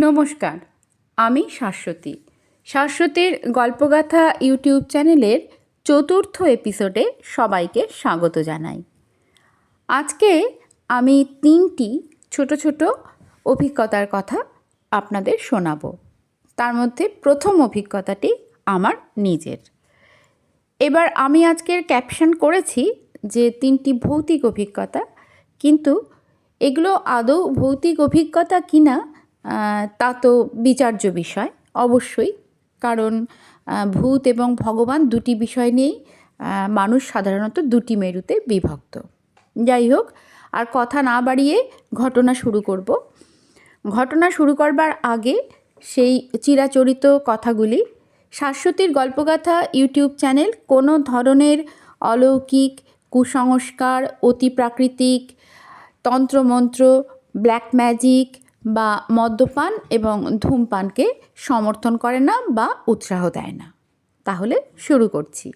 নমস্কার, আমি শাশ্বতী। শাশ্বতীর গল্পগাথা ইউটিউব চ্যানেলের চতুর্থ এপিসোডে সবাইকে স্বাগত জানাই। আজকে আমি 3টি ছোট ছোট অভিজ্ঞতার কথা আপনাদের শোনাব। তার মধ্যে প্রথম অভিজ্ঞতাটি আমার নিজের। এবার আমি আজকের ক্যাপশন করেছি যে 3টি ভৌতিক অভিজ্ঞতা, কিন্তু এগুলো আদৌ ভৌতিক অভিজ্ঞতা কিনা তা তো বিচার্য বিষয় অবশ্যই, কারণ ভূত এবং ভগবান দুটি বিষয় নিয়েই মানুষ সাধারণত দুটি মেরুতে বিভক্ত। যাই হোক, আর কথা না বাড়িয়ে ঘটনা শুরু করব। ঘটনা শুরু করবার আগে সেই চিরাচরিত কথাগুলি। শাশ্বতীর গল্পগাথা ইউটিউব চ্যানেল কোনো ধরনের অলৌকিক, কুসংস্কার, অতিপ্রাকৃতিক, তন্ত্রমন্ত্র, ব্ল্যাক ম্যাজিক বা মদ্যপান এবং ধূমপানকে সমর্থন করে না বা উৎসাহ দেয় না। তাহলে শুরু করছি।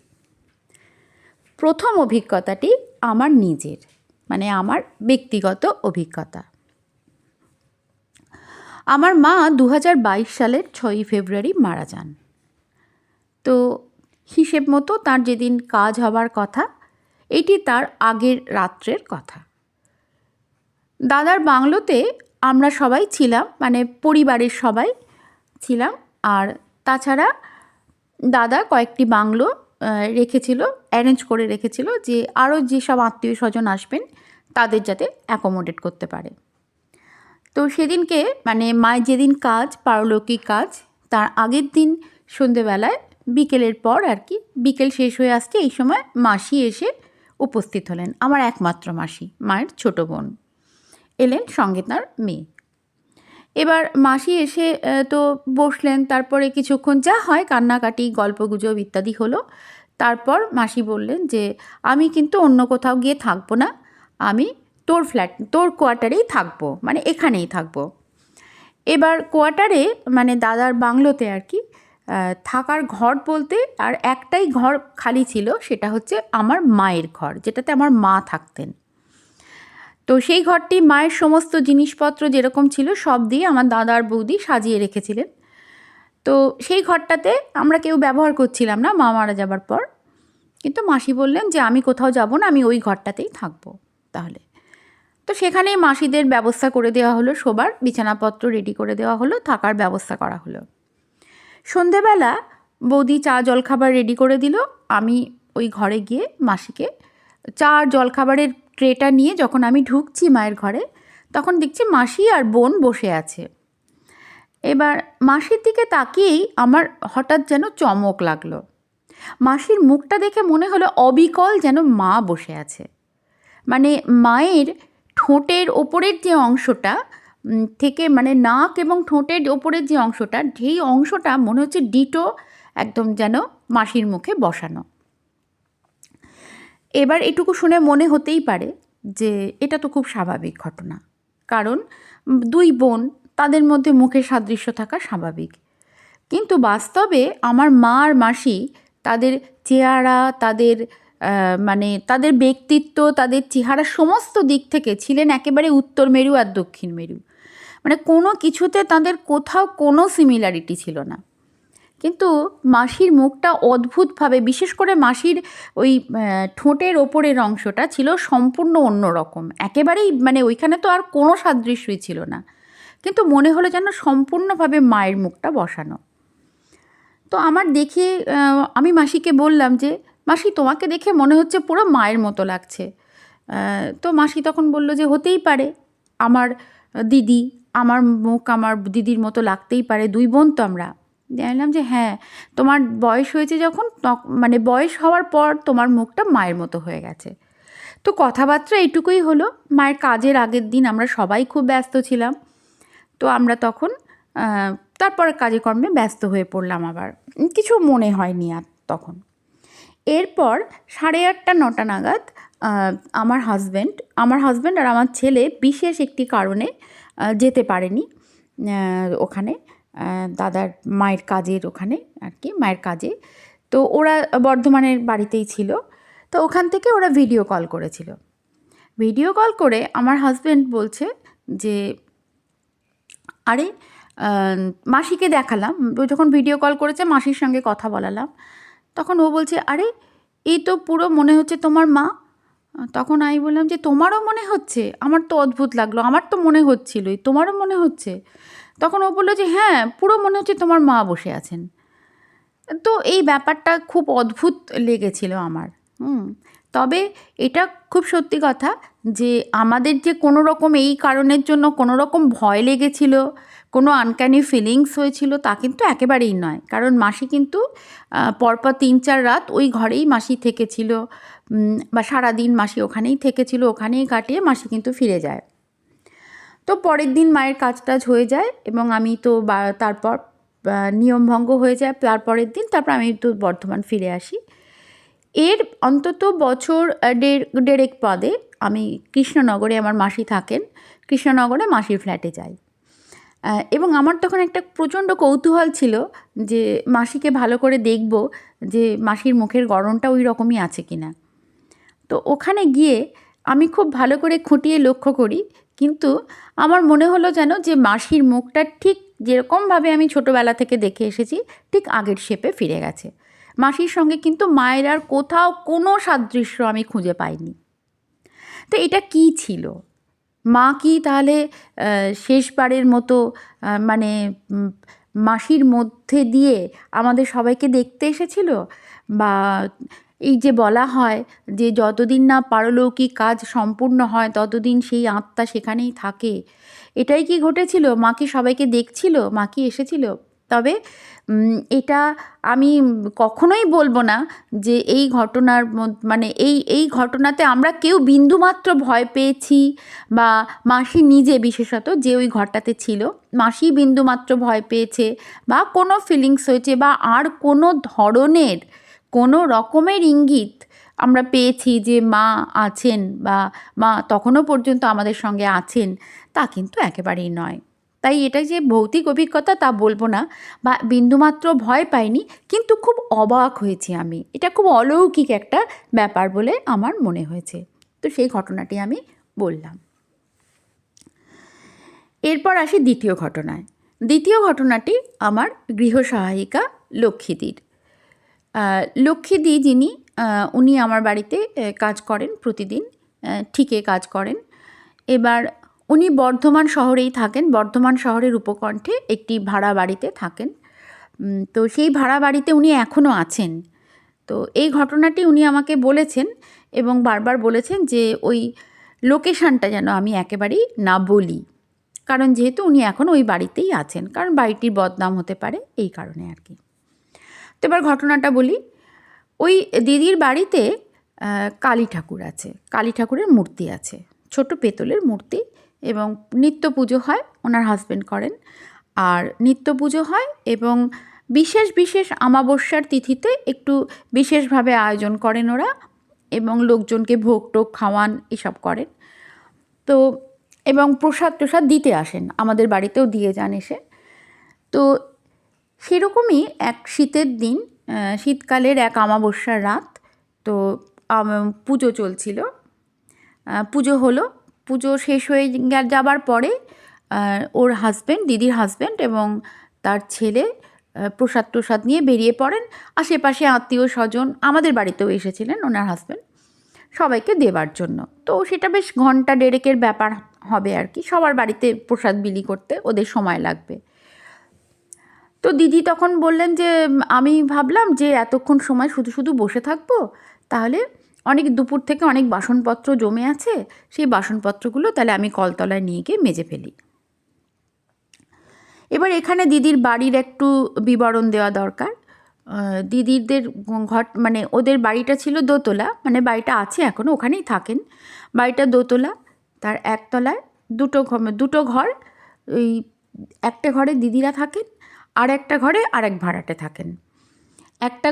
প্রথম অভিজ্ঞতাটি আমার নিজের, মানে আমার ব্যক্তিগত অভিজ্ঞতা। আমার মা 2022 সালের 6ই ফেব্রুয়ারি মারা যান। তো হিসেব মতো তার যেদিন কাজ হবার কথা, এটি তার আগের রাত্রের কথা। দাদার বাংলোতে আমরা সবাই ছিলাম, মানে পরিবারের সবাই ছিলাম। আর তাছাড়া দাদা কয়েকটি বাংলো রেখেছিল, অ্যারেঞ্জ করে রেখেছিল যে আরও যেসব আত্মীয় স্বজন আসবেন তাদের যাতে অ্যাকোমোডেট করতে পারে। তো সেদিনকে, মানে মায়ের যেদিন কাজ, পারলৌকিক কাজ, তার আগের দিন সন্ধেবেলায় বিকেলের পর আর কি, বিকেল শেষ হয়ে আসছে, এই সময় মাসি এসে উপস্থিত হলেন। আমার একমাত্র মাসি, মায়ের ছোট বোন এলেন, সঙ্গে তার মেয়ে। এবার মাসি এসে তো বসলেন, তারপরে কিছুক্ষণ যা হয় কান্নাকাটি, গল্পগুজব ইত্যাদি হলো। তারপর মাসি বললেন যে আমি কিন্তু অন্য কোথাও গিয়ে থাকবো না, আমি তোর কোয়ার্টারেই থাকবো, মানে এখানেই থাকবো। এবার কোয়ার্টারে, মানে দাদার বাংলোতে আর কি, থাকার ঘর বলতে আর একটাই ঘর খালি ছিল, সেটা হচ্ছে আমার মায়ের ঘর, যেটাতে আমার মা থাকতেন। তো সেই ঘরটি মায়ের সমস্ত জিনিসপত্র যেরকম ছিল সব দিয়ে আমার দাদা আর বৌদি সাজিয়ে রেখেছিলেন। তো সেই ঘরটাতে আমরা কেউ ব্যবহার করছিলাম না মা মারা যাবার পর, কিন্তু মাসি বললেন যে আমি কোথাও যাব না, আমি ওই ঘরটাতেই থাকবো। তাহলে তো সেখানেই মাসিদের ব্যবস্থা করে দেওয়া হলো, শোবার বিছানাপত্র রেডি করে দেওয়া হলো, থাকার ব্যবস্থা করা হলো। সন্ধেবেলা বৌদি চা জলখাবার রেডি করে দিল। আমি ওই ঘরে গিয়ে মাসিকে চা আর জলখাবারের ট্রেটা নিয়ে যখন আমি ঢুকছি মায়ের ঘরে, তখন দেখছি মাসি আর বোন বসে আছে। এবার মাসির দিকে তাকিয়েই আমার হঠাৎ যেন চমক লাগলো। মাসির মুখটা দেখে মনে হলো অবিকল যেন মা বসে আছে। মানে মায়ের ঠোঁটের ওপরের যে অংশটা থেকে, মানে নাক এবং ঠোঁটের ওপরের যে অংশটা, সেই অংশটা মনে হচ্ছে ডিটো একদম যেন মাসির মুখে বসানো। এবার এটুকু শুনে মনে হতেই পারে যে এটা তো খুব স্বাভাবিক ঘটনা, কারণ দুই বোন, তাদের মধ্যে মুখের সাদৃশ্য থাকা স্বাভাবিক। কিন্তু বাস্তবে আমার মা আর মাসি, তাদের চেহারা, তাদের মানে তাদের ব্যক্তিত্ব, তাদের চেহারা সমস্ত দিক থেকে ছিলেন একেবারে উত্তর মেরু আর দক্ষিণ মেরু। মানে কোনো কিছুতে তাদের কোথাও কোনো সিমিলারিটি ছিল না। কিন্তু মাসির মুখটা অদ্ভুতভাবে, বিশেষ করে মাসির ওই ঠোঁটের ওপরের অংশটা ছিল সম্পূর্ণ অন্য রকম, একেবারেই, মানে ওইখানে তো আর কোনো সাদৃশ্যই ছিল না, কিন্তু মনে হলো যেন সম্পূর্ণভাবে মায়ের মুখটা বসানো। তো আমার দেখে আমি মাসিকে বললাম যে মাসি, তোমাকে দেখে মনে হচ্ছে পুরো মায়ের মতো লাগছে। তো মাসি তখন বলল যে হতেই পারে, আমার দিদি, আমার মুখ আমার দিদির মতো লাগতেই পারে, দুই বোন তো আমরা। জানলাম যে হ্যাঁ, তোমার বয়স হয়েছে যখন, মানে বয়স হওয়ার পর তোমার মুখটা মায়ের মতো হয়ে গেছে। তো কথাবার্তা এইটুকুই হলো। মায়ের কাজের আগের দিন আমরা সবাই খুব ব্যস্ত ছিলাম। তো আমরা তখন তারপর কাজে কর্মে ব্যস্ত হয়ে পড়লাম, আবার কিছু মনে হয়নি আর তখন। এরপর 8:30 9টা নাগাদ আমার হাজব্যান্ড আর আমার ছেলে বিশেষ একটি কারণে যেতে পারেনি ওখানে, দাদার মায়ের কাজের ওখানে আর কি, মায়ের কাজে। তো ওরা বর্ধমানের বাড়িতেই ছিল। তো ওখান থেকে ওরা ভিডিও কল করেছিল। ভিডিও কল করে আমার হাজব্যান্ড বলছে যে আরে মাসিকে দেখালাম, ও যখন ভিডিও কল করেছে মাসির সঙ্গে কথা বলালাম, তখন ও বলছে, আরে এই তো পুরো মনে হচ্ছে তোমার মা। তখন আমি বললাম যে তোমারও মনে হচ্ছে? আমার তো অদ্ভুত লাগলো, আমার তো মনে হচ্ছিলই, তোমারও মনে হচ্ছে? তখন ও বললো যে হ্যাঁ, পুরো মনে হচ্ছে তোমার মা বসে আছেন। তো এই ব্যাপারটা খুব অদ্ভুত লেগেছিল আমার। তবে এটা খুব সত্যি কথা যে আমাদের যে কোনো রকম এই কারণের জন্য কোনো রকম ভয় লেগেছিল, কোনো আনক্যানি ফিলিংস হয়েছিল, তা কিন্তু একেবারেই নয়। কারণ মাসি কিন্তু পরপর 3-4 রাত ওই ঘরেই মাসি থেকেছিল, বা সারাদিন মাসি ওখানেই থেকেছিল, ওখানেই কাটিয়ে মাসি কিন্তু ফিরে যায়। তো পরের দিন মায়ের কাজ টাজ হয়ে যায় এবং আমি তো তারপর নিয়মভঙ্গ হয়ে যায় তারপরের দিন, তারপর আমি তো বর্ধমান ফিরে আসি। এর অন্তত বছর দেড়েক পদে আমি কৃষ্ণনগরে, আমার মাসি থাকেন কৃষ্ণনগরে, মাসির ফ্ল্যাটে যাই। এবং আমার তখন একটা প্রচণ্ড কৌতূহল ছিল যে মাসিকে ভালো করে দেখব যে মাসির মুখের গড়নটা ওই রকমই আছে কি না। তো ওখানে গিয়ে আমি খুব ভালো করে খুঁটিয়ে লক্ষ্য করি, কিন্তু আমার মনে হলো যেন যে মাসির মুখটা ঠিক যেরকমভাবে আমি ছোটোবেলা থেকে দেখে এসেছি ঠিক আগের শেপে ফিরে গেছে। মাসির সঙ্গে কিন্তু মায়ের আর কোথাও কোনো সাদৃশ্য আমি খুঁজে পাইনি। তো এটা কী ছিল? মা কি তাহলে শেষবারের মতো মানে মাসির মধ্যে দিয়ে আমাদের সবাইকে দেখতে এসেছিল? বা এই যে বলা হয় যে যতদিন না পারলৌকিক কাজ সম্পূর্ণ হয় ততদিন সেই আত্মা সেখানেই থাকে, এটাই কি ঘটেছিল? মা কি সবাইকে দেখছিল? মা কি এসেছিল? তবে এটা আমি কখনোই বলবো না যে এই ঘটনার মানে এই ঘটনাতে আমরা কেউ বিন্দুমাত্র ভয় পেয়েছি, বা মাসি নিজে বিশেষত যে ওই ঘরটাতে ছিল মাসি বিন্দুমাত্র ভয় পেয়েছে, বা কোনো ফিলিংস হয়েছে, বা আর কোনো ধরনের কোনো রকমের ইঙ্গিত আমরা পেয়েছি যে মা আছেন বা মা তখনও পর্যন্ত আমাদের সঙ্গে আছেন, তা কিন্তু একেবারেই নয়। তাই এটা যে ভৌতিক অভিজ্ঞতা তা বলবো না, বা বিন্দুমাত্র ভয় পাইনি, কিন্তু খুব অবাক হয়েছি আমি। এটা খুব অলৌকিক একটা ব্যাপার বলে আমার মনে হয়েছে। তো সেই ঘটনাটি আমি বললাম। এরপর আসি দ্বিতীয় ঘটনায়। দ্বিতীয় ঘটনাটি আমার গৃহসহায়িকা লক্ষ্মীদির। লক্ষ্মীদি যিনি, উনি আমার বাড়িতে কাজ করেন প্রতিদিন, ঠিকে কাজ করেন। এবার উনি বর্ধমান শহরেই থাকেন, বর্ধমান শহরের উপকণ্ঠে একটি ভাড়া বাড়িতে থাকেন। তো সেই ভাড়া বাড়িতে উনি এখনও আছেন। তো এই ঘটনাটি উনি আমাকে বলেছেন এবং বারবার বলেছেন যে ওই লোকেশানটা যেন আমি একেবারেই না বলি, কারণ যেহেতু উনি এখন ওই বাড়িতেই আছেন, কারণ বাড়িটির বদনাম হতে পারে, এই কারণে আর কি। তো এবার ঘটনাটা বলি। ওই দিদির বাড়িতে কালী ঠাকুর আছে, কালী ঠাকুরের মূর্তি আছে, ছোট পেতলের মূর্তি, এবং নিত্য পুজো হয়, ওনার হাজব্যান্ড করেন। আর নিত্য পুজো হয় এবং বিশেষ বিশেষ অমাবস্যার তিথিতে একটু বিশেষভাবে আয়োজন করেন ওরা, এবং লোকজনকে ভোগ টোগ খাওয়ান, এসব করেন। তো এবং প্রসাদ টোসাদ দিতে আসেন, আমাদের বাড়িতেও দিয়ে যান এসে। তো সেরকমই এক শীতের দিন, শীতকালের এক অমাবস্যার রাত, তো পুজো চলছিল, পুজো হলো, পুজো শেষ হয়ে যাবার পরে ওর হাজব্যান্ড, দিদির হাজব্যান্ড এবং তার ছেলে প্রসাদ টোসাদ নিয়ে বেরিয়ে পড়েন। আশেপাশে আত্মীয় স্বজন আমাদের বাড়িতেও এসেছিলেন ওনার হাজব্যান্ড, সবাইকে দেবার জন্য। তো সেটা বেশ ঘন্টা দেড়েকের ব্যাপার হবে আর কি, সবার বাড়িতে প্রসাদ বিলি করতে ওদের সময় লাগবে। তো দিদি তখন বললেন যে আমি ভাবলাম যে এতক্ষণ সময় শুধু শুধু বসে থাকবো, তাহলে অনেক দুপুর থেকে অনেক বাসনপত্র জমে আছে, সেই বাসনপত্রগুলো তাহলে আমি কলতলায় নিয়ে গিয়ে মেজে ফেলি। এবার এখানে দিদির বাড়ির একটু বিবরণ দেওয়া দরকার। দিদিদের ঘর মানে ওদের বাড়িটা ছিল দোতলা, মানে বাড়িটা আছে এখনও, ওখানেই থাকেন। বাড়িটা দোতলা, তার একতলায় দুটো ঘর। ওই একটা ঘরে দিদিরা থাকেন, আর একটা ঘরে আরেক ভাড়াটে থাকেন। একটা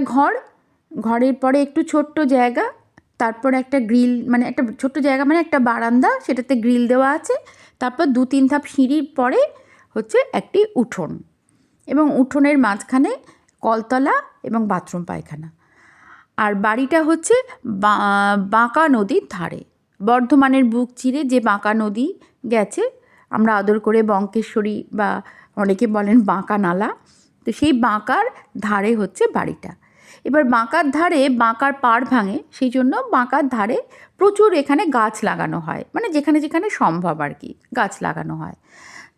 ঘরের পরে একটু ছোট্ট জায়গা, তারপর একটা গ্রিল, মানে একটা ছোট্ট জায়গা মানে একটা বারান্দা, সেটাতে গ্রিল দেওয়া আছে। তারপর 2-3 ধাপ সিঁড়ির পরে হচ্ছে একটি উঠোন, এবং উঠোনের মাঝখানে কলতলা এবং বাথরুম পায়খানা। আর বাড়িটা হচ্ছে বাঁকা নদীর ধারে, বর্ধমানের বুক চিরে যে বাঁকা নদী গেছে, আমরা আদর করে বঙ্কেশ্বরী বা অনেকে বলেন বাঁকা নালা। তো সেই বাঁকার ধারে হচ্ছে বাড়িটা। এবার বাঁকার ধারে বাঁকার পাড় ভাঙে, সেই জন্য বাঁকার ধারে প্রচুর এখানে গাছ লাগানো হয়, মানে যেখানে যেখানে সম্ভব আর কি গাছ লাগানো হয়।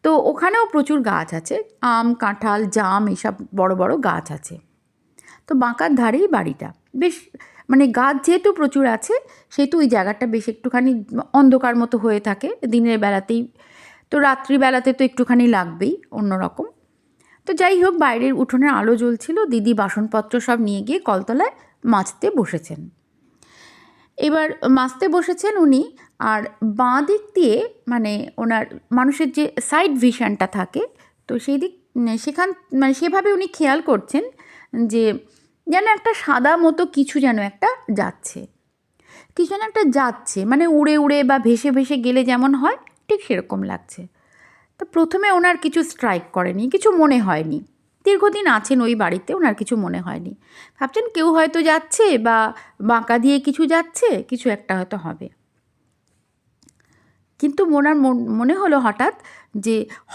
তো ওখানেও প্রচুর গাছ আছে, আম, কাঁঠাল, জাম, এসব বড় বড় গাছ আছে। তো বাঁকার ধারেই বাড়িটা। বেশ মানে গাছ যেহেতু প্রচুর আছে, সেহেতু ওই জায়গাটা বেশ একটুখানি অন্ধকার মতো হয়ে থাকে দিনের বেলাতেই। তো রাত্রিবেলাতে তো একটুখানি লাগবেই অন্যরকম। তো যাই হোক, বাইরের উঠোনের আলো জ্বলছিল, দিদি বাসনপত্র সব নিয়ে গিয়ে কলতলায় মাজতে বসেছেন। এবার মাজতে বসেছেন উনি, আর বাঁ দিক দিয়ে মানে ওনার মানুষের যে সাইড ভিশনটা থাকে, তো সেই দিক সেখান মানে সেভাবে উনি খেয়াল করছেন যে যেন একটা সাদা মতো কিছু যেন একটা যাচ্ছে, কিছু যেন একটা যাচ্ছে, মানে উড়ে উড়ে বা ভেসে ভেসে গেলে যেমন হয় ঠিক সেরকম লাগছে। তো প্রথমে ওনার কিছু স্ট্রাইক করেনি, কিছু মনে হয়নি। দীর্ঘদিন আছেন ওই বাড়িতে, ওনার কিছু মনে হয়নি। ভাবছেন কেউ হয়তো যাচ্ছে বা বাঁকা দিয়ে কিছু যাচ্ছে, কিছু একটা হয়তো হবে। কিন্তু ওনার মনে হলো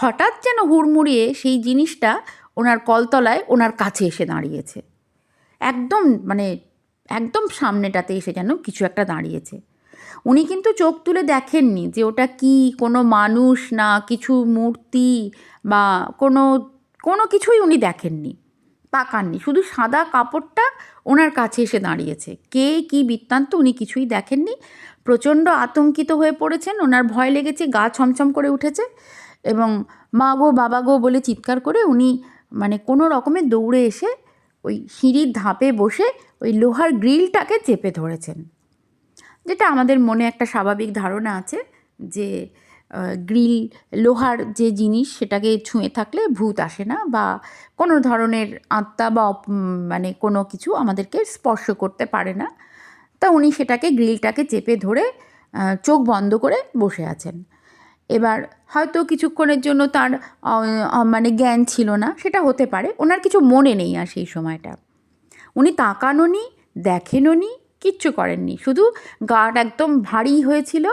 হঠাৎ যেন হুড়মুড়িয়ে সেই জিনিসটা ওনার কলতলায় ওনার কাছে এসে দাঁড়িয়েছে। একদম মানে একদম সামনেটাতে এসে যেন কিছু একটা দাঁড়িয়েছে। উনি কিন্তু চোখ তুলে দেখেননি যে ওটা কি, কোনো মানুষ না কিছু মূর্তি বা কোনো কোনো কিছুই উনি দেখেননি, তাকাননি, শুধু সাদা কাপড়টা ওনার কাছে এসে দাঁড়িয়েছে। কে কী বৃত্তান্ত উনি কিছুই দেখেননি। প্রচণ্ড আতঙ্কিত হয়ে পড়েছেন, ওনার ভয় লেগেছে, গা ছমছম করে উঠেছে এবং মা গো বাবা গো বলে চিৎকার করে উনি মানে কোনো রকমে দৌড়ে এসে ওই সিঁড়ির ধাপে বসে ওই লোহার গ্রিলটাকে চেপে ধরেছেন। যেটা আমাদের মনে একটা স্বাভাবিক ধারণা আছে যে গ্রিল লোহার যে জিনিস সেটাকে ছুঁয়ে থাকলে ভূত আসে না বা কোনো ধরনের আত্মা বা মানে কোনো কিছু আমাদেরকে স্পর্শ করতে পারে না। তা উনি সেটাকে গ্রিলটাকে চেপে ধরে চোখ বন্ধ করে বসে আছেন। এবার হয়তো কিছুক্ষণের জন্য তার মানে জ্ঞান ছিল না, সেটা হতে পারে, ওনার কিছু মনে নেই আর সেই সময়টা। উনি তাকানোনি, দেখেননি, কিচ্ছু করেননি, শুধু গাটা একদম ভারী হয়েছিল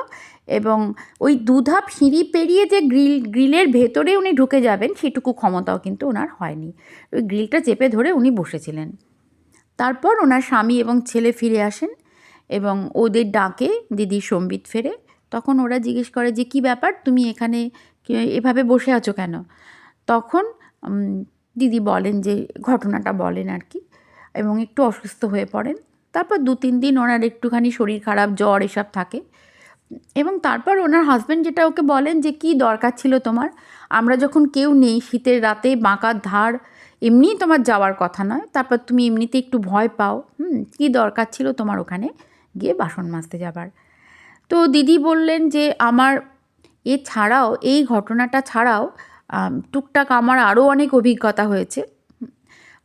এবং ওই দুধাপ সিঁড়ি পেরিয়ে যে গ্রিলের ভেতরে উনি ঢুকে যাবেন সেটুকু ক্ষমতাও কিন্তু ওনার হয়নি। ওই গ্রিলটা চেপে ধরে উনি বসেছিলেন। তারপর ওনার স্বামী এবং ছেলে ফিরে আসেন এবং ওদের ডাকে দিদির সম্বিত ফেরে। তখন ওরা জিজ্ঞেস করে যে কী ব্যাপার, তুমি এখানে এভাবে বসে আছো কেন? তখন দিদি বলেন যে ঘটনাটা বলেন আর কি, এবং একটু অসুস্থ হয়ে পড়েন। তারপর 2-3 দিন ওনার একটুখানি শরীর খারাপ, জ্বর এসব থাকে এবং তারপর ওনার হাজব্যান্ড যেটা ওকে বলেন যে কী দরকার ছিল তোমার, আমরা যখন কেউ নেই, শীতের রাতে বাঁকার ধার, এমনিই তোমার যাওয়ার কথা নয়, তারপর তুমি এমনিতে একটু ভয় পাও, কী দরকার ছিল তোমার ওখানে গিয়ে বাসন মাজতে যাবার? তো দিদি বললেন যে আমার ছাড়াও, এই ঘটনাটা ছাড়াও টুকটাক আমার আরও অনেক অভিজ্ঞতা হয়েছে।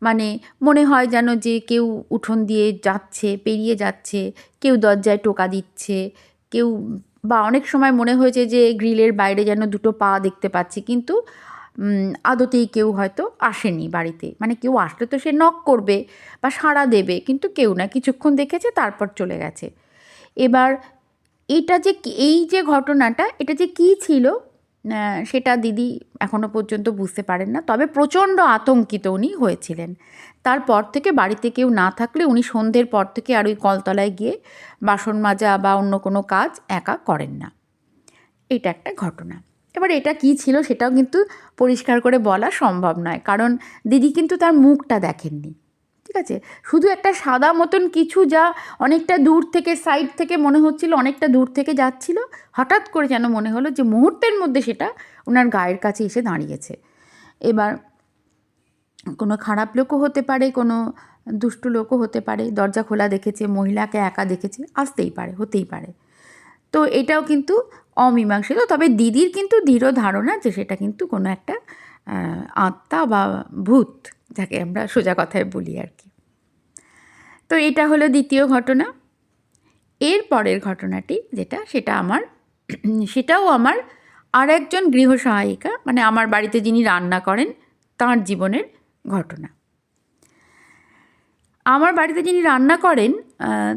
মানে মনে হয় যেন যে কেউ উঠোন দিয়ে যাচ্ছে, পেরিয়ে যাচ্ছে, কেউ দরজায় টোকা দিচ্ছে, কেউ বা অনেক সময় মনে হয়েছে যে গ্রিলের বাইরে যেন দুটো পা দেখতে পাচ্ছি, কিন্তু আদতেই কেউ হয়তো আসেনি বাড়িতে। মানে কেউ আসলে তো সে নক করবে বা সাড়া দেবে, কিন্তু কেউ না, কিছুক্ষণ দেখেছে তারপর চলে গেছে। এবার এই যে ঘটনাটা, এটা যে কী ছিল সেটা দিদি এখনও পর্যন্ত বুঝতে পারেন না, তবে প্রচণ্ড আতঙ্কিত উনি হয়েছিলেন। তারপর থেকে বাড়িতে কেউ না থাকলে উনি সন্ধ্যের পর থেকে আর ওই কলতলায় গিয়ে বাসন মাজা বা অন্য কোনো কাজ একা করেন না। এটা একটা ঘটনা। এবার এটা কী ছিল সেটাও কিন্তু পরিষ্কার করে বলা সম্ভব নয়, কারণ দিদি কিন্তু তার মুখটা দেখেননি, ঠিক আছে? শুধু একটা সাদা মতন কিছু, যা অনেকটা দূর থেকে, সাইড থেকে মনে হচ্ছিল অনেকটা দূর থেকে যাচ্ছিল, হঠাৎ করে যেন মনে হলো যে মুহূর্তের মধ্যে সেটা ওনার গায়ের কাছে এসে দাঁড়িয়েছে। এবার কোনো খারাপ লোকও হতে পারে, কোনো দুষ্টু লোকও হতে পারে, দরজা খোলা দেখেছে, মহিলাকে একা দেখেছে, আসতেই পারে, হতেই পারে। তো এটাও কিন্তু অমীমাংসিত, তবে দিদির কিন্তু দৃঢ় ধারণা যে সেটা কিন্তু কোনো একটা আত্মা বা ভূত, যাকে আমরা সোজা কথায় বলি আর কি। তো এটা হলো দ্বিতীয় ঘটনা। এর পরের ঘটনাটি যেটা, সেটাও আমার আর একজন গৃহসহায়িকা, মানে আমার বাড়িতে যিনি রান্না করেন তাঁর জীবনের ঘটনা। আমার বাড়িতে যিনি রান্না করেন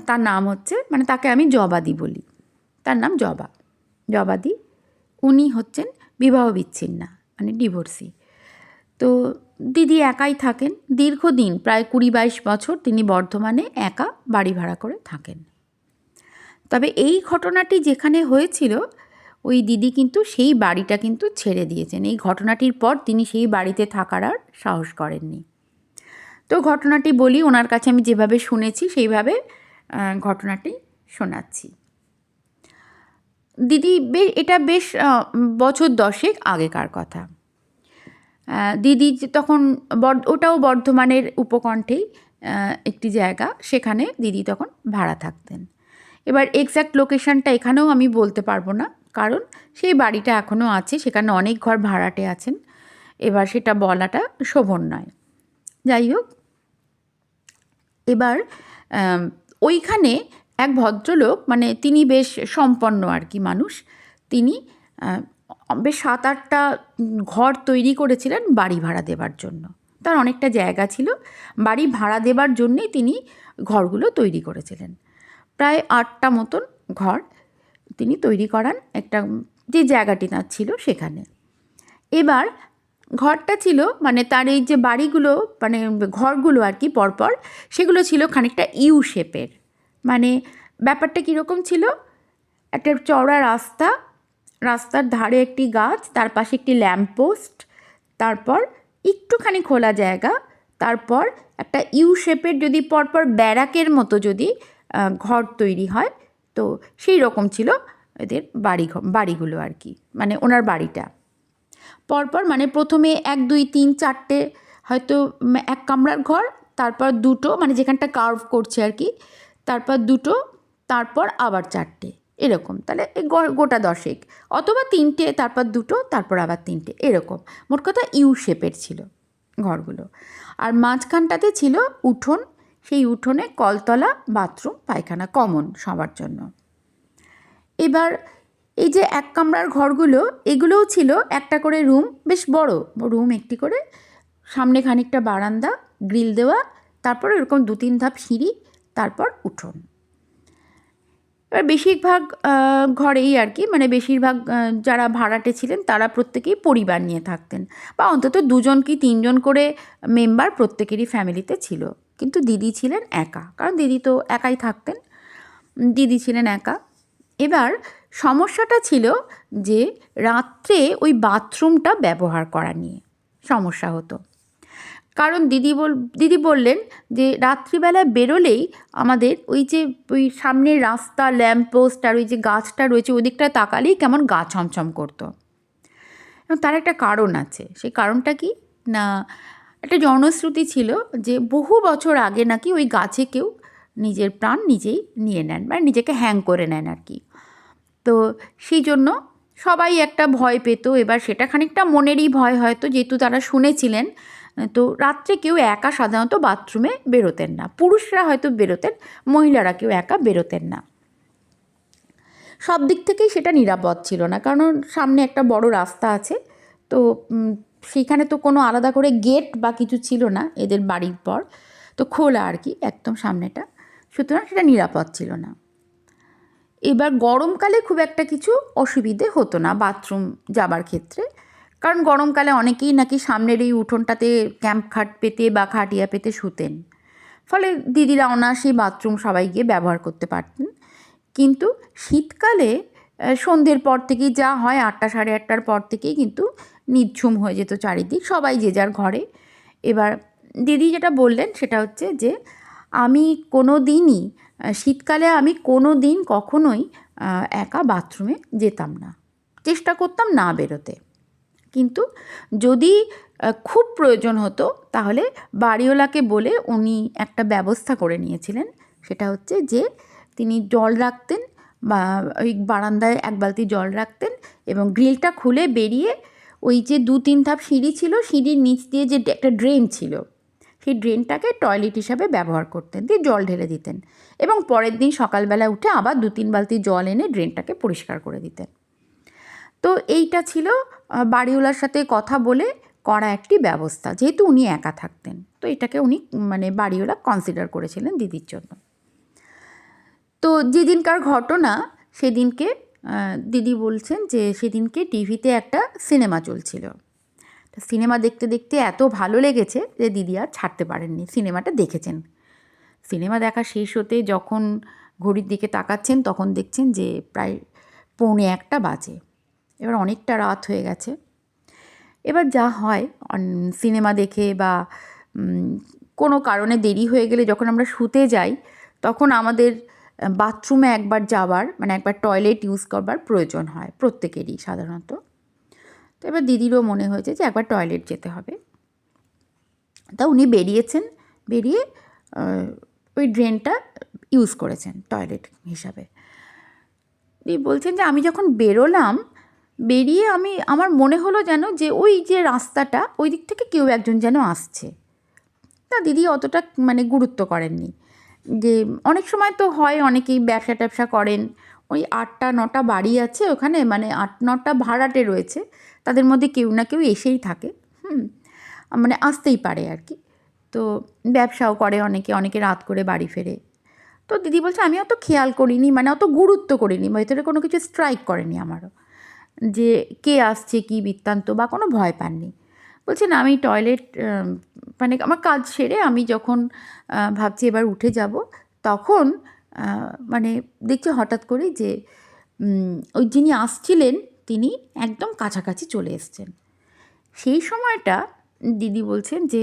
তার নাম হচ্ছে, মানে তাকে আমি জবাদি বলি, তার নাম জবাদি। উনি হচ্ছেন বিবাহ বিচ্ছিন্না, মানে ডিভোর্সি। তো দিদি একাই থাকেন দীর্ঘদিন, প্রায় 20-22 বছর তিনি বর্ধমানে একা বাড়ি ভাড়া করে থাকেন। তবে এই ঘটনাটি যেখানে হয়েছিল ওই দিদি কিন্তু সেই বাড়িটা কিন্তু ছেড়ে দিয়েছেন। এই ঘটনাটির পর তিনি সেই বাড়িতে থাকার আর সাহস করেননি। তো ঘটনাটি বলি, ওনার কাছে আমি যেভাবে শুনেছি সেইভাবে ঘটনাটি শোনাচ্ছি। দিদি এটা বেশ বছর 10 আগেকার কথা। দিদি তখন ওটাও বর্ধমানের উপকণ্ঠেই একটি জায়গা, সেখানে দিদি তখন ভাড়া থাকতেন। এবার এক্স্যাক্ট লোকেশানটা এখানেও আমি বলতে পারবো না, কারণ সেই বাড়িটা এখনও আছে, সেখানে অনেক ঘর ভাড়াটে আছেন, এবার সেটা বলাটা শোভন নয়। যাই হোক, এবার ওইখানে এক ভদ্রলোক, মানে তিনি বেশ সম্পন্ন আর কি মানুষ, তিনি বেশ 7-8টা ঘর তৈরি করেছিলেন বাড়ি ভাড়া দেবার জন্য। তার অনেকটা জায়গা ছিল, বাড়ি ভাড়া দেবার জন্যেই তিনি ঘরগুলো তৈরি করেছিলেন। প্রায় 8টা মতন ঘর তিনি তৈরি করান একটা যে জায়গাটি তার ছিল সেখানে। এবার ঘরটা ছিল, মানে তার এই যে বাড়িগুলো, মানে ঘরগুলো আর কি পরপর, সেগুলো ছিল খানিকটা ইউ শেপের। মানে ব্যাপারটা কীরকম ছিল, একটা চওড়া রাস্তা, রাস্তার ধারে একটি গাছ, তার পাশে একটি ল্যাম্পপোস্ট, তারপর একটুখানি খোলা জায়গা, তারপর একটা ইউ শেপের যদি পরপর ব্যারাকের মতো যদি ঘর তৈরি হয়, তো সেই রকম ছিল এদের বাড়িগুলো আর কি, মানে ওনার বাড়িটা পরপর, মানে প্রথমে 1, 2, 3, 4টে হয়তো এক কামরার ঘর, তারপর 2টো, মানে যেখানটা কার্ভ করছে আর কি, তারপর 2টো, তারপর আবার 4টে, এরকম। তাহলে গোটা 10, অথবা 3টে, তারপর 2টো, তারপর আবার 3টে, এরকম। মোট কথা ইউ শেপের ছিল ঘরগুলো। আর মাঝখানটাতে ছিল উঠোন, সেই উঠোনে কলতলা, বাথরুম, পায়খানা কমন সবার জন্য। এবার এই যে এক কামরার ঘরগুলো, এগুলোও ছিল একটা করে রুম, বেশ বড় রুম একটি করে, সামনে খানিকটা বারান্দা, গ্রিল দেওয়া, তারপর এরকম 2-3 ধাপ সিঁড়ি, তারপর উঠোন। এবার বেশিরভাগ ঘরেই আর কি, মানে বেশিরভাগ যারা ভাড়াটে ছিলেন তারা প্রত্যেকেই পরিবার নিয়ে থাকতেন, বা অন্তত 2জন কি 3জন করে মেম্বার প্রত্যেকেরই ফ্যামিলিতে ছিল। কিন্তু দিদি ছিলেন একা, কারণ দিদি তো একাই থাকতেন, দিদি ছিলেন একা। এবার সমস্যাটা ছিল যে রাত্রে ওই বাথরুমটা ব্যবহার করা নিয়ে সমস্যা হতো। কারণ দিদি বললেন যে রাত্রিবেলা বেরোলেই আমাদের ওই সামনের রাস্তা, ল্যাম্পপোস্ট আর ওই যে গাছটা রয়েছে ওই দিকটা তাকালেই কেমন গা ছমছম করতো। এবং তার একটা কারণ আছে। সেই কারণটা কি না, একটা জনশ্রুতি ছিল যে বহু বছর আগে নাকি ওই গাছে কেউ নিজের প্রাণ নিজেই নিয়ে নেন, মানে নিজেকে হ্যাং করে নেন আর কি। তো সেই জন্য সবাই একটা ভয় পেত। এবার সেটা খানিকটা মনেরই ভয় হয়তো, যেহেতু তারা শুনেছিলেন। তো রাত্রে কেউ একা সাধারণত বাথরুমে বেরোতেন না, পুরুষরা হয়তো বেরোতেন, মহিলারা কেউ একা বেরোতেন না। সব দিক থেকেই সেটা নিরাপদ ছিল না, কারণ সামনে একটা বড় রাস্তা আছে, তো সেইখানে তো কোনো আলাদা করে গেট বা কিছু ছিল না এদের বাড়ির পর, তো খোলা আর কি একদম সামনেটা, সুতরাং সেটা নিরাপদ ছিল না। এবার গরমকালে খুব একটা কিছু অসুবিধে হতো না বাথরুম যাবার ক্ষেত্রে, কারণ গরমকালে অনেকেই নাকি সামনের এই উঠোনটাতে ক্যাম্প খাট পেতে বা খাটিয়া পেতে শুতেন, ফলে দিদিরা অনায়াসে বাথরুম সবাই গিয়ে ব্যবহার করতে পারতেন। কিন্তু শীতকালে সন্ধ্যের পর থেকেই যা হয়, 8টা 8:30টার পর থেকেই কিন্তু নিঝুম হয়ে যেত চারিদিক, সবাই যে যার ঘরে। এবার দিদি যেটা বললেন সেটা হচ্ছে যে আমি কোনো দিনই শীতকালে আমি কোনো দিন কখনোই একা বাথরুমে যেতাম না, চেষ্টা করতাম না বেরোতে। কিন্তু যদি খুব প্রয়োজন হতো তাহলে বাড়িওয়ালাকে বলে উনি একটা ব্যবস্থা করে নিয়েছিলেন, সেটা হচ্ছে যে তিনি জল রাখতেন, বা ওই বারান্দায় 1 বালতি জল রাখতেন, এবং গ্রিলটা খুলে বেরিয়ে ওই যে 2-3 ধাপ সিঁড়ি ছিল, সিঁড়ির নিচ দিয়ে যে একটা ড্রেন ছিল, সেই ড্রেনটাকে টয়লেট হিসাবে ব্যবহার করতেন, দিয়ে জল ঢেলে দিতেন, এবং পরের দিন সকালবেলা উঠে আবার 2-3 বালতি জল এনে ড্রেনটাকে পরিষ্কার করে দিতেন। তো এইটা ছিল বাড়িওয়ালার সাথে কথা বলে করা একটি ব্যবস্থা, যেহেতু উনি একা থাকতেন, তো এটাকে উনি মানে বাড়িওয়ালা কনসিডার করেছিলেন দিদির জন্য। তো যেদিনকার ঘটনা সেদিনকে দিদি বলছেন যে সেদিনকে টিভিতে একটা সিনেমা চলছিল, সিনেমা দেখতে দেখতে এত ভালো লেগেছে যে দিদি আর ছাড়তে পারেননি, সিনেমাটা দেখেছেন। সিনেমা দেখা শেষ হতে যখন ঘড়ির দিকে তাকাচ্ছেন তখন দেখছেন যে প্রায় 1:45 বাজে। এবার অনেকটা রাত হয়ে গেছে। এবার যা হয় সিনেমা দেখে বা কোনো কারণে দেরি হয়ে গেলে যখন আমরা শুতে যাই তখন আমাদের বাথরুমে একবার যাওয়ার মানে একবার টয়লেট ইউজ করবার প্রয়োজন হয় প্রত্যেকেরই সাধারণত। তো এবার দিদিরও মনে হয়েছে যে একবার টয়লেট যেতে হবে। তা উনি বেরিয়েছেন, বেরিয়ে ওই ড্রেনটা ইউজ করেছেন টয়লেট হিসাবে। দিদি বলছেন যে আমি যখন বেরোলাম, বেরিয়ে আমার মনে হলো যেন যে ওই যে রাস্তাটা ওই দিক থেকে কেউ একজন যেন আসছে। তা দিদি অতটা মানে গুরুত্ব করেননি। যে অনেক সময় তো হয় অনেকেই ব্যবসা ট্যাবসা করেন, ওই 8টা-9টা বাড়ি আছে ওখানে, মানে 8-9টা ভাড়াটে রয়েছে, তাদের মধ্যে কেউ না কেউ এসেই থাকে, মানে আসতেই পারে আর কি। তো ব্যবসাও করে অনেকে, অনেকে রাত করে বাড়ি ফেরে। তো দিদি বলছে আমি অত খেয়াল করিনি, মানে অত গুরুত্ব করিনি, ভেতরে কোনো কিছু স্ট্রাইক করেনি আমারও যে কে আসছে কী বৃত্তান্ত, বা কোনো ভয় পাননি। বলছে না, আমি টয়লেট মানে আমার কাজ সেরে আমি যখন ভাবছি এবার উঠে যাব, তখন মানে দেখছি হঠাৎ করেই যে ওই যিনি আসছিলেন তিনি একদম কাছাকাছি চলে এসছেন। সেই সময়টা দিদি বলছেন যে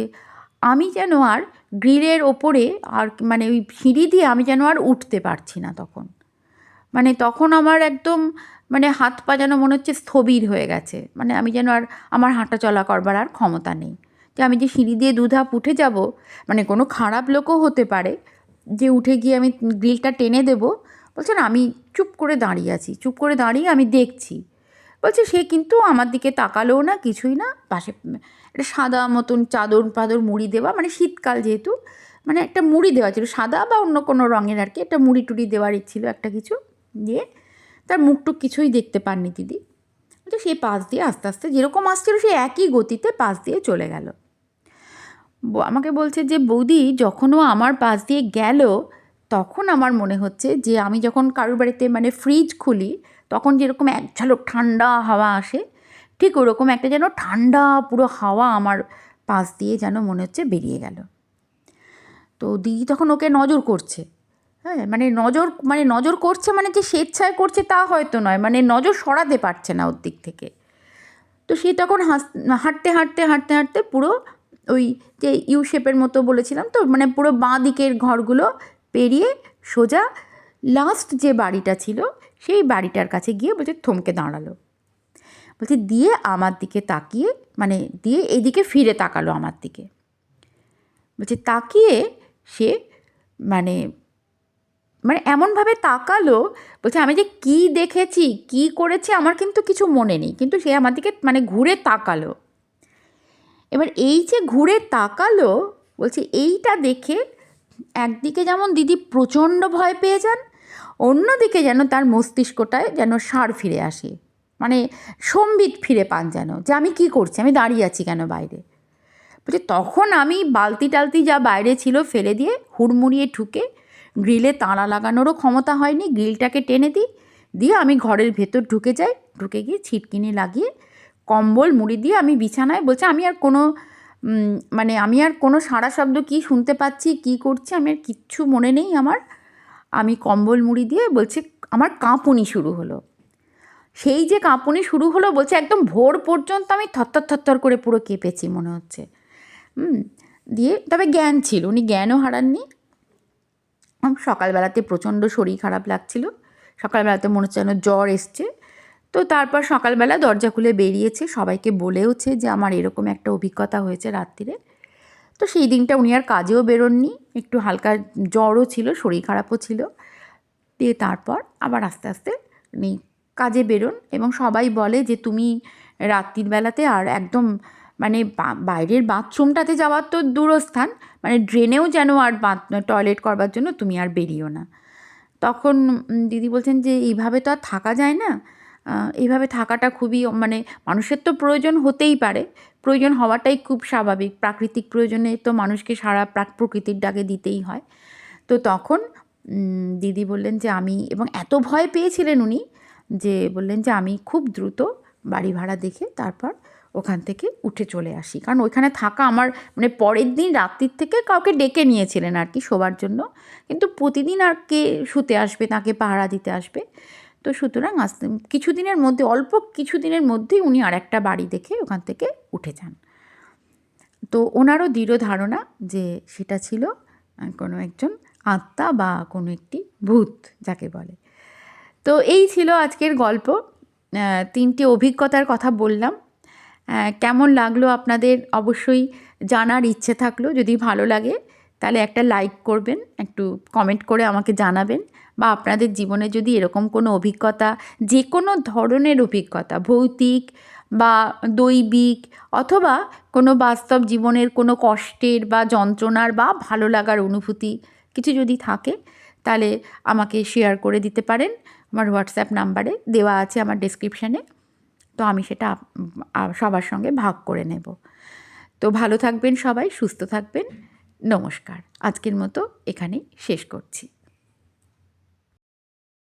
আমি যেন আর গ্রিলের ওপরে আর মানে ওই সিঁড়ি দিয়ে আমি যেন আর উঠতে পারছি না তখন। মানে তখন আমার একদম মানে হাত পা যেন মনে হচ্ছে স্থবির হয়ে গেছে, মানে আমি যেন আর আমার হাঁটা চলা করবার আর ক্ষমতা নেই, যে আমি যে সিঁড়ি দিয়ে 2 ধাপ উঠে যাব, মানে কোনো খারাপ লোকও হতে পারে যে উঠে গিয়ে আমি গ্রিলটা টেনে দেবো। বলছেন আমি চুপ করে দাঁড়িয়ে আছি, চুপ করে দাঁড়িয়ে আমি দেখছি। বলছে সে কিন্তু আমার দিকে তাকালোও না, কিছুই না। পাশে একটা সাদা মতন চাদর পাদর মুড়ি দেওয়া, মানে শীতকাল যেহেতু, মানে একটা মুড়ি দেওয়া ছিল সাদা বা অন্য কোনো রঙের আর কি, একটা মুড়ি টুড়ি দেওয়ার ছিল একটা কিছু দিয়ে। তার মুখটুক কিছুই দেখতে পাননি দিদি। বলছে সেই পাশ দিয়ে আস্তে আস্তে যেরকম আসছিল সে একই গতিতে পাশ দিয়ে চলে গেল। আমাকে বলছে যে বৌদি যখন ও আমার পাশ দিয়ে গেল তখন আমার মনে হচ্ছে যে আমি যখন কারোর বাড়িতে মানে ফ্রিজ খুলি তখন যেরকম এক ঝলক ঠান্ডা হাওয়া আসে, ঠিক ওরকম একটা যেন ঠান্ডা পুরো হাওয়া আমার পাশ দিয়ে যেন মনে হচ্ছে বেরিয়ে গেল। তো দিদি তখন ওকে নজর করছে, হ্যাঁ, মানে নজর করছে, মানে যে স্বেচ্ছায় করছে তা হয়তো নয়, মানে নজর সরাতে পারছে না ওর দিক থেকে। তো সে তখন হাঁটতে হাঁটতে হাঁটতে হাঁটতে পুরো ওই যে ইউ শেপের মতো বলেছিলাম তো, মানে পুরো বাঁ দিকের ঘরগুলো পেরিয়ে সোজা লাস্ট যে বাড়িটা ছিল সেই বাড়িটার কাছে গিয়ে বলছে থমকে দাঁড়ালো। বলছে দিয়ে আমার দিকে তাকিয়ে, মানে দিয়ে এইদিকে ফিরে তাকালো আমার দিকে। বলছে তাকিয়ে সে মানে মানে এমনভাবে তাকালো, বলছে আমি যে কী দেখেছি কী করেছি আমার কিন্তু কিছু মনে নেই, কিন্তু সে আমার দিকে মানে ঘুরে তাকালো। এবার এই যে ঘুরে তাকালো, বলছে এইটা দেখে একদিকে যেমন দিদি প্রচণ্ড ভয় পেয়ে যান, অন্যদিকে যেন তার মস্তিষ্কটায় যেন সাড় ফিরে আসে, মানে সম্বিত ফিরে পান যেন, যে আমি কী করছি, আমি দাঁড়িয়ে আছি কেন বাইরে। বলছে তখন আমি বালতি টালতি যা বাইরে ছিল ফেলে দিয়ে হুড়মুড়িয়ে ঢুকে, গ্রিলে তালা লাগানোরও ক্ষমতা হয়নি, গ্রিলটাকে টেনে দিই, দিয়ে আমি ঘরের ভেতর ঢুকে যাই, ঢুকে গিয়ে ছিটকিনি লাগিয়ে কম্বল মুড়ি দিয়ে আমি বিছানায়। বলছে আমি আর কোনো মানে আমি আর কোনো সারা শব্দ কী শুনতে পাচ্ছি কী করছি আমি আর কিচ্ছু মনে নেই আমার। আমি কম্বল মুড়ি দিয়ে বলছে আমার কাঁপুনি শুরু হলো। সেই যে কাঁপুনি শুরু হলো বলছে একদম ভোর পর্যন্ত আমি থরথর থরথর করে পুরো কেঁপেছি মনে হচ্ছে। দিয়ে তবে জ্ঞান ছিল, উনি জ্ঞানও হারাননি। সকালবেলাতে প্রচণ্ড শরীর খারাপ লাগছিল, সকালবেলাতে মনে হচ্ছে যেন জ্বর এসছে। তো তারপর সকালবেলা দরজা খুলে বেরিয়েছে, সবাইকে বলেওছে যে আমার এরকম একটা অভিজ্ঞতা হয়েছে রাত্রিরে। তো সেই দিনটা উনি আর কাজেও বেরোননি, একটু হালকা জ্বরও ছিল, শরীর খারাপও ছিল। দিয়ে তারপর আবার আস্তে আস্তে উনি কাজে বেরোন, এবং সবাই বলে যে তুমি রাত্রির বেলাতে আর একদম মানে বাইরের বাথরুমটাতে যাওয়ার তো দূরস্থান, মানে ড্রেনেও যেন আর টয়লেট করবার জন্য তুমি আর বেরিও না। তখন দিদি বলছেন যে এইভাবে তো আর থাকা যায় না, এইভাবে থাকাটা খুবই মানে মানুষের তো প্রয়োজন হতেই পারে, প্রয়োজন হওয়াটাই খুব স্বাভাবিক, প্রাকৃতিক প্রয়োজনে তো মানুষকে সারা প্রকৃতির ডাকে দিতেই হয়। তো তখন দিদি বললেন যে আমি, এবং এত ভয় পেয়েছিলেন উনি যে বললেন যে আমি খুব দ্রুত বাড়ি ভাড়া দেখে তারপর ওখান থেকে উঠে চলে আসি, কারণ ওইখানে থাকা আমার মানে পরের দিন রাত্রির থেকে কাউকে ডেকে নিয়েছিলেন আর কি শোবার জন্য, কিন্তু প্রতিদিন আর কে শুতে আসবে, তাকে পাহারা দিতে আসবে। তো সুতরাং আসতে কিছুদিনের মধ্যে, অল্প কিছুদিনের মধ্যেই উনি আর একটা বাড়ি দেখে ওখান থেকে উঠে যান। তো ওনারও দৃঢ় ধারণা যে সেটা ছিল কোনো একজন আত্মা বা কোনো একটি ভূত যাকে বলে। তো এই ছিল আজকের গল্প। 3টি অভিজ্ঞতার কথা বললাম। কেমন লাগলো আপনাদের অবশ্যই জানার ইচ্ছে থাকলো। যদি ভালো লাগে তাহলে একটা লাইক করবেন, একটু কমেন্ট করে আমাকে জানাবেন, বা আপনাদের জীবনে যদি এরকম কোনো অভিজ্ঞতা, যে কোনো ধরনের অভিজ্ঞতা, ভৌতিক বা দৈবিক অথবা কোনো বাস্তব জীবনের কোনো কষ্টের বা যন্ত্রণার বা ভালো লাগার অনুভূতি কিছু যদি থাকে, তাহলে আমাকে শেয়ার করে দিতে পারেন। আমার হোয়াটসঅ্যাপ নাম্বারে দেওয়া আছে আমার ডেসক্রিপশানে। তো আমি সেটা সবার সঙ্গে ভাগ করে নেব। তো ভালো থাকবেন সবাই, সুস্থ থাকবেন। নমস্কার। আজকের মতো এখানেই শেষ করছি।